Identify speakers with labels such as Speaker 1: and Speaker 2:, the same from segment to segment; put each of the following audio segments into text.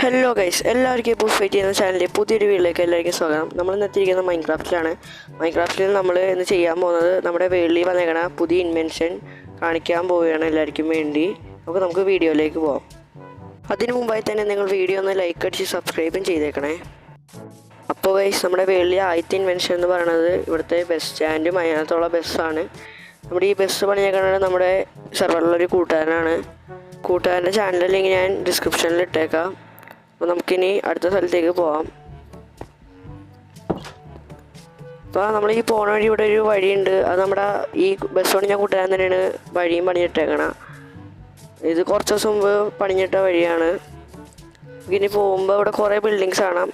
Speaker 1: Hello guys, എല്ലാവർക്കും ഇപ്പോൾ fight ചെയ്യുന്ന ചാനലിലെ പുതിയൊരു വീഡിയോയിലേക്ക് എല്ലാവർക്കും സ്വാഗതം. നമ്മൾ ഇന്ന് എത്തിയിരിക്കുന്നത് മൈൻക്രാഫ്റ്റിലാണ്. മൈൻക്രാഫ്റ്റിൽ നമ്മൾ ഇന്ന് ചെയ്യാൻ പോകുന്നത് നമ്മുടെ വേൾഡിൽ വന്നേക്കണ പുതിയ ഇൻവെൻഷൻ കാണിക്കാൻ പോവുകയാണ് എല്ലാവർക്കും വേണ്ടി. നമുക്ക് വീഡിയോയിലേക്ക് പോകാം. അതിനു മുമ്പായി തന്നെ നിങ്ങൾ വീഡിയോ ഒന്ന് ലൈക്ക് അടിച്ച് സബ്സ്ക്രൈബും ചെയ്തേക്കണേ. അപ്പോൾ ഗൈസ്, നമ്മുടെ വേൾഡിലെ ആദ്യത്തെ ഇൻവെൻഷൻ എന്ന് പറയുന്നത് ഇവിടുത്തെ ബസ് സ്റ്റാൻഡും അതിനകത്തുള്ള ബസ്സാണ്. നമ്മുടെ ഈ ബസ് പണിയേക്കണത് നമ്മുടെ സെർവറിലൊരു കൂട്ടുകാരനാണ്. കൂട്ടുകാരൻ്റെ ചാനലിൽ ലിങ്ക് ഞാൻ ഡിസ്ക്രിപ്ഷനിൽ ഇട്ടേക്കാം. അപ്പോൾ നമുക്കിനി അടുത്ത സ്ഥലത്തേക്ക് പോകാം. അപ്പോൾ നമ്മൾ ഈ പോണ വഴി ഇവിടെ ഒരു വഴിയുണ്ട്. അത് നമ്മുടെ ഈ ബസ് പണിഞ്ഞ കൂട്ടുകാരൻ തന്നെയാണ് വഴിയും പണിഞ്ഞിട്ടേക്കണം. ഇത് കുറച്ച് ദിവസം മുമ്പ് പണിഞ്ഞിട്ട വഴിയാണ്. ഇനി പോകുമ്പോൾ ഇവിടെ കുറേ ബിൽഡിങ്സ് കാണാം.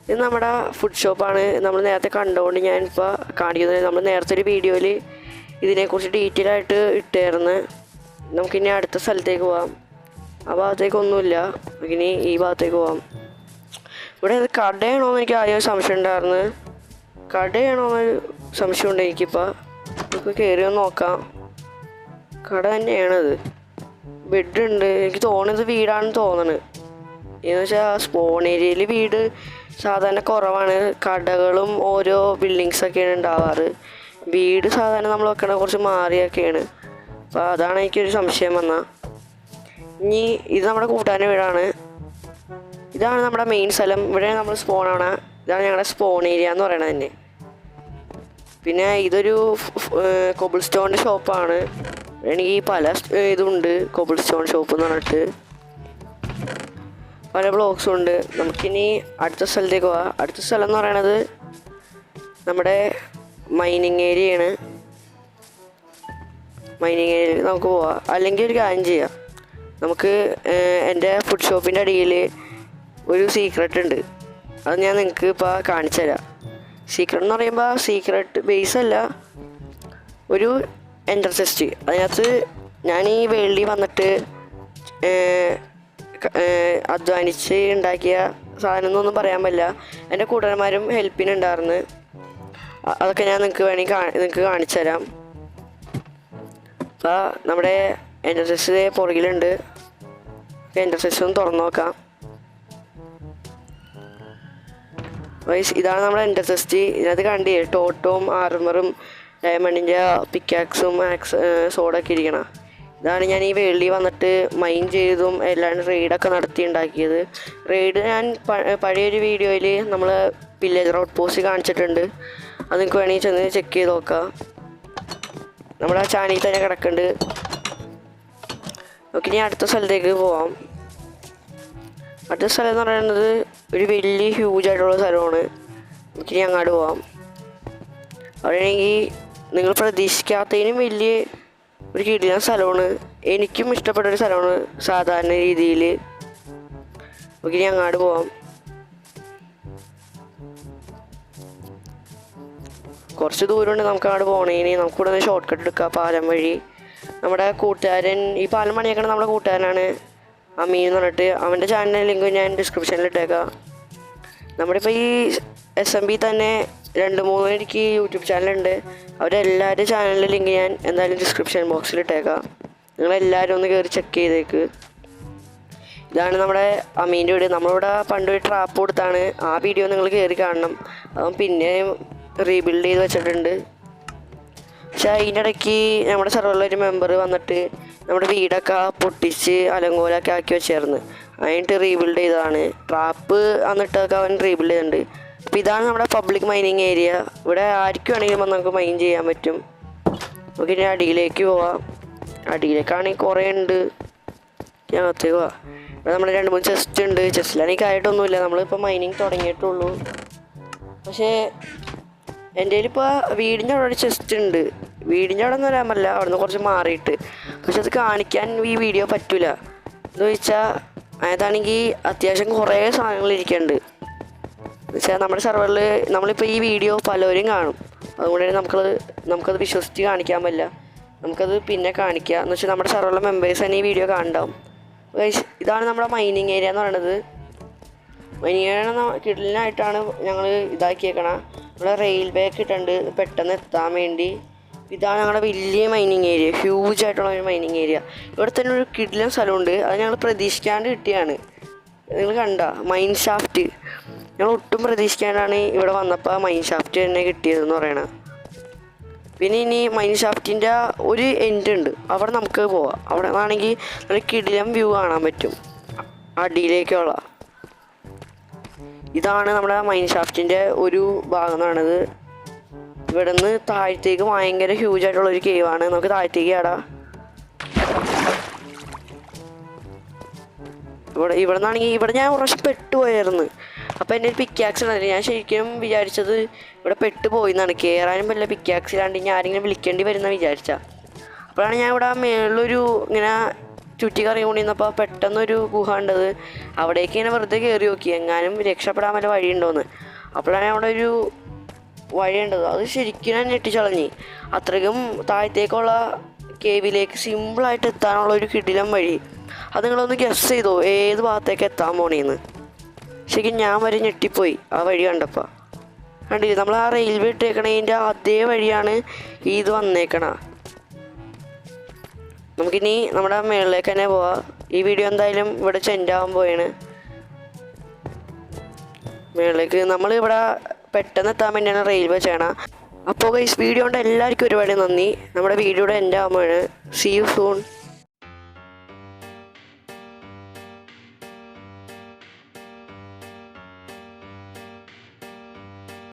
Speaker 1: ഇത് നമ്മുടെ ഫുഡ് ഷോപ്പാണ്. നമ്മൾ നേരത്തെ കണ്ടുകൊണ്ട് ഞാനിപ്പോൾ കാണിക്കുന്നത്. നമ്മൾ നേരത്തെ ഒരു വീഡിയോയിൽ ഇതിനെക്കുറിച്ച് ഡീറ്റെയിൽ ആയിട്ട് ഇട്ടായിരുന്നു. നമുക്കിനി അടുത്ത സ്ഥലത്തേക്ക് പോകാം. ആ ഭാഗത്തേക്കൊന്നുമില്ല, ഇനി ഈ ഭാഗത്തേക്ക് പോകാം. ഇവിടെ കടയാണോ എന്ന് എനിക്ക് ആദ്യം സംശയം ഉണ്ടായിരുന്നു. കടയാണോന്നൊരു സംശയമുണ്ട് എനിക്കിപ്പോൾ. നമുക്ക് കയറി ഒന്ന് നോക്കാം. കട തന്നെയാണത്. ബെഡുണ്ട്. എനിക്ക് തോന്നുന്നത് വീടാണെന്ന് തോന്നുന്നത്. എന്ന് വെച്ചാൽ സ്പോൺ ഏരിയയിൽ വീട് സാധാരണ കുറവാണ്. കടകളും ഓരോ ബിൽഡിങ്സൊക്കെയാണ് ഉണ്ടാവാറ്. വീട് സാധാരണ നമ്മൾ വെക്കണ കുറച്ച് മാറിയൊക്കെയാണ്. അപ്പോൾ അതാണ് എനിക്കൊരു സംശയം വന്നാൽ. ഇനി ഇത് നമ്മുടെ കൂട്ടുകാരൻ്റെ വീടാണ്. ഇതാണ് നമ്മുടെ മെയിൻ സ്ഥലം. ഇവിടെ നമ്മൾ സ്പോണാണ്. ഇതാണ് ഞങ്ങളുടെ സ്പോൺ ഏരിയ എന്ന് പറയണത് തന്നെ. പിന്നെ ഇതൊരു കോബിൾ സ്റ്റോണിൻ്റെ ഷോപ്പാണ്. എനിക്ക് പല ഇതുണ്ട്. കോബിൾ സ്റ്റോൺ ഷോപ്പ് എന്ന് പറഞ്ഞിട്ട് പല ബ്ലോക്സും ഉണ്ട്. നമുക്കിനി അടുത്ത സ്ഥലത്തേക്ക് പോവാം. അടുത്ത സ്ഥലം എന്ന് പറയണത് നമ്മുടെ മൈനിങ് ഏരിയയാണ്. മൈനിങ് ഏരിയയിൽ നമുക്ക് പോവാം. അല്ലെങ്കിൽ ഒരു കാര്യം ചെയ്യാം, നമുക്ക് എൻ്റെ ഫുഡ് ഷോപ്പിൻ്റെ അടിയിൽ ഒരു സീക്രട്ട് ഉണ്ട്. അത് ഞാൻ നിങ്ങൾക്ക് ഇപ്പോൾ കാണിച്ചു തരാം. സീക്രട്ട് എന്ന് പറയുമ്പോൾ സീക്രട്ട് ബേസ് അല്ല, ഒരു എൻ്റർ ചെസ്റ്റ്. അതിനകത്ത് ഞാൻ ഈ വേൾഡിൽ വന്നിട്ട് അധ്വാനിച്ച് ഉണ്ടാക്കിയ സാധനം എന്നൊന്നും പറയാൻ പറ്റില്ല. എൻ്റെ കൂട്ടുകാരന്മാരും ഹെൽപ്പിനുണ്ടായിരുന്നു. അതൊക്കെ ഞാൻ നിങ്ങൾക്ക് കാണിച്ചു തരാം. അപ്പോൾ നമ്മുടെ എൻ്റർ ചെസ്റ്റ് പുറകിലുണ്ട്. എൻ്റർ ചെസ്റ്റ് ഒന്ന് തുറന്നു നോക്കാം. ഇതാണ് നമ്മുടെ എൻ്റർ ചെസ്റ്റ്. ഇതിനകത്ത് കണ്ടില്ലേ ടോട്ടവും ആർമറും ഡയമണ്ടിൻ്റെ പിക്കാക്സും സോഡൊക്കെ ഇരിക്കണം. ഇതാണ് ഞാൻ ഈ വേൾഡിൽ വന്നിട്ട് മൈൻ ചെയ്തതും എല്ലാം റെയ്ഡൊക്കെ നടത്തി ഉണ്ടാക്കിയത്. റെയ്ഡ് ഞാൻ പഴയൊരു വീഡിയോയിൽ നമ്മൾ വില്ലേജർ ഔട്ട് പോസ്റ്റ് കാണിച്ചിട്ടുണ്ട്. അത് നിങ്ങൾക്ക് വേണമെങ്കിൽ ചെന്ന് ചെക്ക് ചെയ്ത് നോക്കാം. നമ്മുടെ ആ ചാനലിൽ തന്നെ കിടക്കുന്നുണ്ട്. നമുക്ക് ഇനി അടുത്ത സ്ഥലത്തേക്ക് പോവാം. അടുത്ത സ്ഥലം എന്ന് പറയുന്നത് ഒരു വലിയ ഹ്യൂജ് ആയിട്ടുള്ള സ്ഥലമാണ്. നമുക്കിനി അങ്ങോട്ട് പോവാം. അവിടെയാണെങ്കിൽ നിങ്ങൾ പ്രതീക്ഷിക്കാത്തതിനും വലിയ ഒരു കിടിലൻ സ്ഥലമാണ്. എനിക്കും ഇഷ്ടപ്പെട്ടൊരു സ്ഥലമാണ് സാധാരണ രീതിയിൽ. നമുക്കിനി അങ്ങോട്ട് പോവാം. കുറച്ച് ദൂരമുണ്ട് നമുക്ക് അങ്ങോട്ട് പോകണേന്. നമുക്കിവിടെ നിന്ന് ഷോർട്ട് കട്ട് എടുക്കാം പാലം വഴി. നമ്മുടെ കൂട്ടുകാരൻ ഈ പാലം പണിയേക്കണ നമ്മുടെ കൂട്ടുകാരനാണ് അമീൻ എന്ന് പറഞ്ഞിട്ട്. അവൻ്റെ ചാനലിൻ്റെ ലിങ്ക് ഞാൻ ഡിസ്ക്രിപ്ഷനിൽ ഇട്ടേക്കാം. നമ്മുടെ ഇപ്പോൾ ഈ SMB തന്നെ 2-3 എനിക്ക് യൂട്യൂബ് ചാനലുണ്ട്. അവരെല്ലാവരുടെ ചാനലിൻ്റെ ലിങ്ക് ഞാൻ എന്തായാലും ഡിസ്ക്രിപ്ഷൻ ബോക്സിൽ ഇട്ടേക്കാം. നിങ്ങളെല്ലാവരും ഒന്ന് കയറി ചെക്ക് ചെയ്തേക്ക്. ഇതാണ് നമ്മുടെ അമീൻ്റെ വീട്. നമ്മളിവിടെ പണ്ട് ഒരു ട്രാപ്പ് കൊടുത്താണ്. ആ വീഡിയോ നിങ്ങൾ കയറി കാണണം. അവൻ പിന്നെ റീബിൽഡ് ചെയ്ത് വെച്ചിട്ടുണ്ട്. പക്ഷേ അതിൻ്റെ ഇടയ്ക്ക് നമ്മുടെ സെർവറിലൊരു മെമ്പർ വന്നിട്ട് നമ്മുടെ വീടൊക്കെ പൊട്ടിച്ച് അലങ്കോലൊക്കെ ആക്കി വെച്ചായിരുന്നു. അതിനിട്ട് റീബിൽഡ് ചെയ്തതാണ്. ട്രാപ്പ് എന്നിട്ടൊക്കെ അവൻ റീബിൽഡ് ചെയ്തിട്ടുണ്ട്. അപ്പോൾ ഇതാണ് നമ്മുടെ പബ്ലിക് മൈനിങ് ഏരിയ. ഇവിടെ ആർക്കും വേണമെങ്കിലും വന്ന് നമുക്ക് മൈൻ ചെയ്യാൻ പറ്റും. നമുക്ക് ഇനി അടിയിലേക്ക് പോവാം. അടിയിലേക്കാണെങ്കിൽ കുറേ ഉണ്ട്. ഞാൻ അകത്തേക്ക് പോവാം. ഇവിടെ നമ്മുടെ 2-3 ചെസ്റ്റ് ഉണ്ട്. ചെസ്റ്റിലാണെങ്കിൽ ആയിട്ടൊന്നുമില്ല. നമ്മളിപ്പോൾ മൈനിങ് തുടങ്ങിയിട്ടുള്ളൂ. പക്ഷേ എൻ്റെ കയ്യിലിപ്പോൾ വീടിൻ്റെ അവിടെ ഒരു ചെസ്റ്റ് ഉണ്ട്. വീടിൻ്റെ അവിടെ ഒന്നും വരാൻ പറ്റില്ല, അവിടെ നിന്ന് കുറച്ച് മാറിയിട്ട്. പക്ഷെ അത് കാണിക്കാൻ ഈ വീഡിയോ പറ്റില്ല. എന്ന് ചോദിച്ചാൽ അതാണെങ്കിൽ അത്യാവശ്യം കുറേ സാധനങ്ങൾ ഇരിക്കുന്നുണ്ട്. എന്ന് വെച്ചാൽ നമ്മുടെ സെർവറിൽ നമ്മളിപ്പോൾ ഈ വീഡിയോ പലരും കാണും. അതുകൊണ്ട് തന്നെ നമുക്കത് വിശ്വസിച്ച് കാണിക്കാൻ പറ്റില്ല. നമുക്കത് പിന്നെ കാണിക്കുക. എന്ന് വെച്ചാൽ നമ്മുടെ സെർവറിലെ മെമ്പേഴ്സ് തന്നെ ഈ വീഡിയോ കാണുന്നുണ്ടാവും. ഇതാണ് നമ്മുടെ മൈനിങ് ഏരിയ എന്ന് പറയുന്നത്. മൈനിങ് ഏരിയ കിടലിനായിട്ടാണ് ഞങ്ങൾ ഇതാക്കിയേക്കണം. ഇവിടെ റെയിൽവേ ഒക്കെ ഇട്ടുണ്ട് പെട്ടെന്ന് എത്താൻ വേണ്ടി. ഇതാണ് ഞങ്ങളുടെ വലിയ മൈനിങ് ഏരിയ, ഹ്യൂജ് ആയിട്ടുള്ള ഒരു മൈനിങ് ഏരിയ. ഇവിടെ തന്നെ ഒരു കിടിലൻ സ്ഥലമുണ്ട്. അത് ഞങ്ങൾ പ്രതീക്ഷിക്കാണ്ട് കിട്ടിയാണ്. നിങ്ങൾ കണ്ട മൈൻ ഷാഫ്റ്റ്, ഞാൻ ഒട്ടും പ്രതീക്ഷിക്കാണ്ടാണ് ഇവിടെ വന്നപ്പോൾ മൈൻ ഷാഫ്റ്റ് തന്നെ കിട്ടിയതെന്ന് പറയണത്. പിന്നെ ഇനി മൈൻ ഷാഫ്റ്റിൻ്റെ ഒരു എൻഡ് ഉണ്ട്, അവിടെ നമുക്ക് പോവാം. അവിടെ ആണെങ്കിൽ നല്ല കിടിലം വ്യൂ കാണാൻ പറ്റും അടിയിലേക്കുള്ള. ഇതാണ് നമ്മുടെ മൈൻ ഷാഫ്റ്റിൻ്റെ ഒരു ഭാഗം എന്നാണത്. ഇവിടെ നിന്ന് താഴത്തേക്ക് ഭയങ്കര ഹ്യൂജ് ആയിട്ടുള്ളൊരു കേവാണ്. നമുക്ക് താഴത്തേക്ക് ആടാം. ഇവിടെ നിന്നാണെങ്കിൽ ഇവിടെ ഞാൻ കുറച്ച് പെട്ടുപോയായിരുന്നു. അപ്പോൾ എൻ്റെ ഒരു പിക്കാക്സ് ഉണ്ടായിരുന്നു. ഞാൻ ശരിക്കും വിചാരിച്ചത് ഇവിടെ പെട്ടുപോയി എന്നാണ്. കയറാനും വല്ല പിക്കാക്സ് ഇല്ലാണ്ട് ഇനി ആരെങ്കിലും വിളിക്കേണ്ടി വരുന്ന വിചാരിച്ച. അപ്പോഴാണ് ഞാൻ ഇവിടെ മേളിലൊരു ഇങ്ങനെ ചുറ്റി കറങ്ങി കൊണ്ടിരുന്നപ്പോൾ പെട്ടെന്നൊരു ഗുഹ ഉണ്ടത്. അവിടേക്ക് ഇങ്ങനെ വെറുതെ കയറി നോക്കി എങ്ങാനും രക്ഷപ്പെടാൻ വല്ല വഴിയുണ്ടോയെന്ന്. അപ്പോഴാണ് അവിടെ ഒരു വഴിയുണ്ടത്. അത് ശരിക്കും ഞാൻ ഞെട്ടിച്ചളഞ്ഞ്. അത്രയ്ക്കും താഴത്തേക്കുള്ള കേവിലേക്ക് സിമ്പിളായിട്ട് എത്താനുള്ള ഒരു കിടിലം വഴി. അത് നിങ്ങളൊന്ന് ഗസ് ചെയ്തോ ഏത് ഭാഗത്തേക്ക് എത്താൻ പോണേന്ന്. ശരിക്കും ഞാൻ വരെ ഞെട്ടിപ്പോയി ആ വഴി കണ്ടപ്പോൾ. കണ്ടില്ലേ, നമ്മൾ ആ റെയിൽവേ ഇട്ടേക്കണതിൻ്റെ അതേ വഴിയാണ് ഇത് വന്നേക്കണ. നമുക്കിനി നമ്മുടെ മുകളിലേക്ക് തന്നെ പോവാം. ഈ വീഡിയോ എന്തായാലും ഇവിടെ ചെൻഡാവാൻ പോയാണ്. മുകളിലേക്ക് നമ്മളിവിടെ പെട്ടെന്ന് എത്താൻ വേണ്ടിയാണ് റെയിൽവേ ചെയ്യണം. അപ്പോൾ ഗൈസ് വീഡിയോ കൊണ്ട് എല്ലാവർക്കും ഒരുപാട് നന്ദി. നമ്മുടെ വീഡിയോയുടെ എൻ്റെ ആവുമ്പോഴാണ്. See you soon.